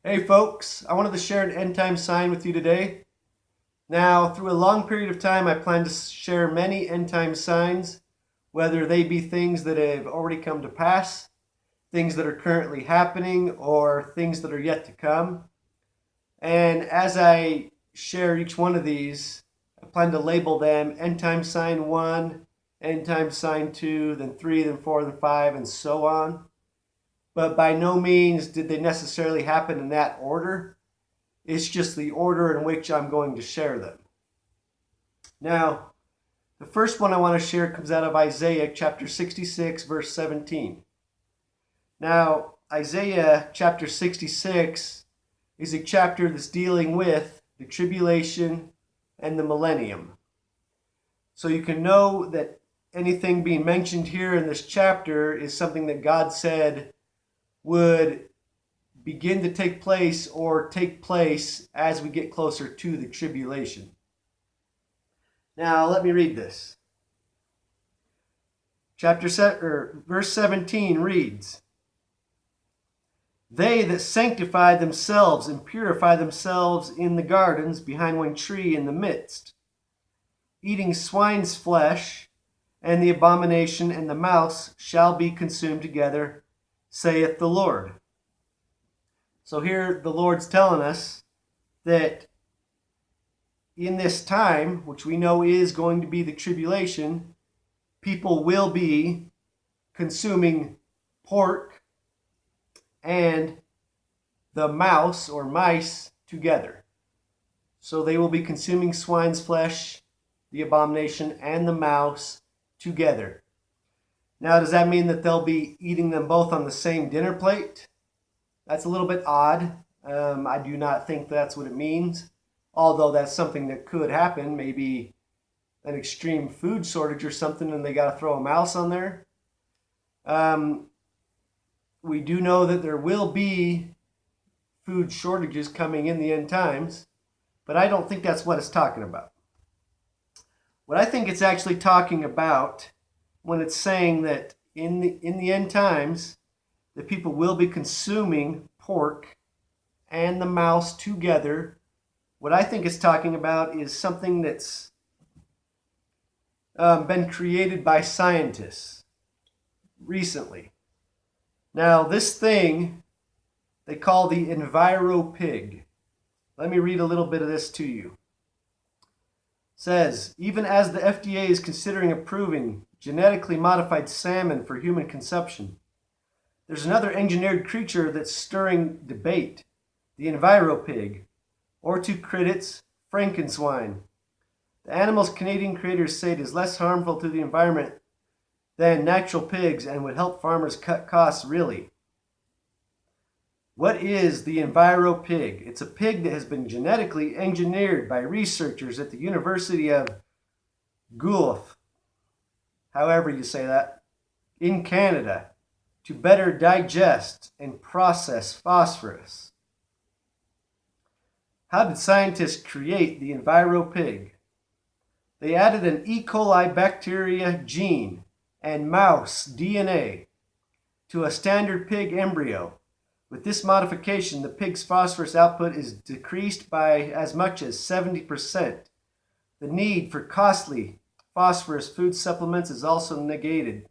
Hey folks, I wanted to share an end time sign with you today. Now, through a long period of time, I plan to share many end time signs, whether they be things that have already come to pass, things that are currently happening, or things that are yet to come. And as I share each one of these, I plan to label them end time sign 1, end time sign 2, then 3, then 4, then 5, and so on. But by no means did they necessarily happen in that order. It's just the order in which I'm going to share them. Now, the first one I want to share comes out of Isaiah chapter 66, verse 17. Now, Isaiah chapter 66 is a chapter that's dealing with the tribulation and the millennium. So you can know that anything being mentioned here in this chapter is something that God said would begin to take place or take place as we get closer to the tribulation. Now, let me read this. Verse 17 reads, "They that sanctify themselves and purify themselves in the gardens behind one tree in the midst, eating swine's flesh, and the abomination and the mouse shall be consumed together, saith the Lord." So here the Lord's telling us that in this time, which we know is going to be the tribulation, people will be consuming pork and the mouse or mice together. So they will be consuming swine's flesh, the abomination, and the mouse together. Now, does that mean that they'll be eating them both on the same dinner plate? That's a little bit odd. I do not think that's what it means, although that's something that could happen. Maybe an extreme food shortage or something and they got to throw a mouse on there. We do know that there will be food shortages coming in the end times, but I don't think that's what it's talking about. What I think it's actually talking about when it's saying that in the end times, that people will be consuming pork and the mouse together. What I think it's talking about is something that's been created by scientists recently. Now, this thing they call the EnviroPig. Let me read a little bit of this to you. It says, even as the FDA is considering approving genetically modified salmon for human consumption, there's another engineered creature that's stirring debate, the EnviroPig, or to critics, Frankenswine. The animal's Canadian creators say it is less harmful to the environment than natural pigs and would help farmers cut costs really. What is the EnviroPig? It's a pig that has been genetically engineered by researchers at the University of Guelph, however you say that, in Canada, to better digest and process phosphorus. How did scientists create the EnviroPig? They added an E. coli bacteria gene and mouse DNA to a standard pig embryo. With this modification, the pig's phosphorus output is decreased by as much as 70%. The need for costly phosphorus food supplements is also negated,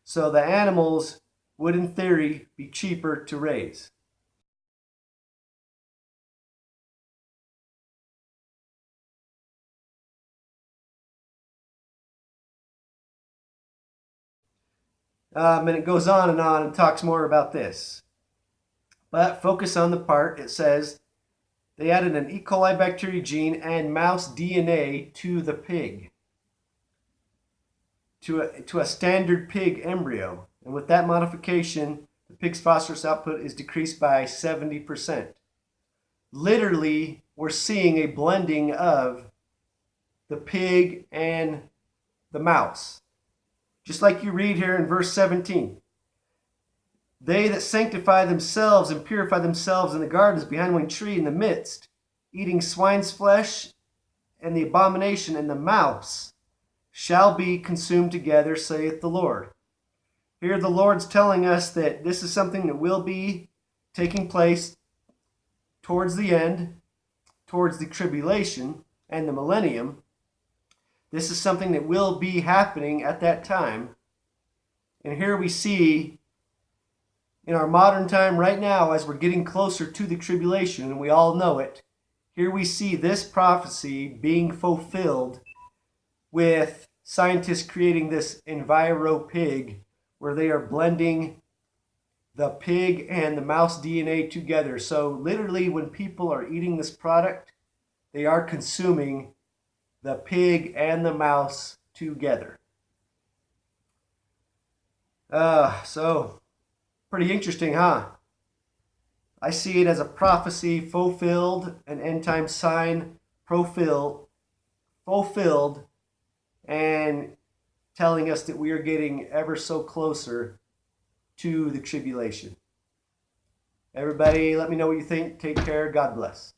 so the animals would in theory be cheaper to raise. And it goes on and talks more about this. But focus on the part it says they added an E. coli bacteria gene and mouse DNA to the pig, to a standard pig embryo. And with that modification, the pig's phosphorus output is decreased by 70%. Literally, we're seeing a blending of the pig and the mouse. Just like you read here in verse 17. They that sanctify themselves and purify themselves in the gardens behind one tree in the midst, eating swine's flesh and the abomination and the mouse, shall be consumed together, saith the Lord. Here the Lord's telling us that this is something that will be taking place towards the end, towards the tribulation and the millennium. This is something that will be happening at that time. And here we see in our modern time right now, as we're getting closer to the tribulation, and we all know it, here we see this prophecy being fulfilled with scientists creating this EnviroPig, where they are blending the pig and the mouse DNA together. So literally when people are eating this product, they are consuming the pig and the mouse together. So pretty interesting, huh? I see it as a prophecy fulfilled, an end time sign fulfilled, and telling us that we are getting ever so closer to the tribulation. Everybody, let me know what you think. Take care. God bless.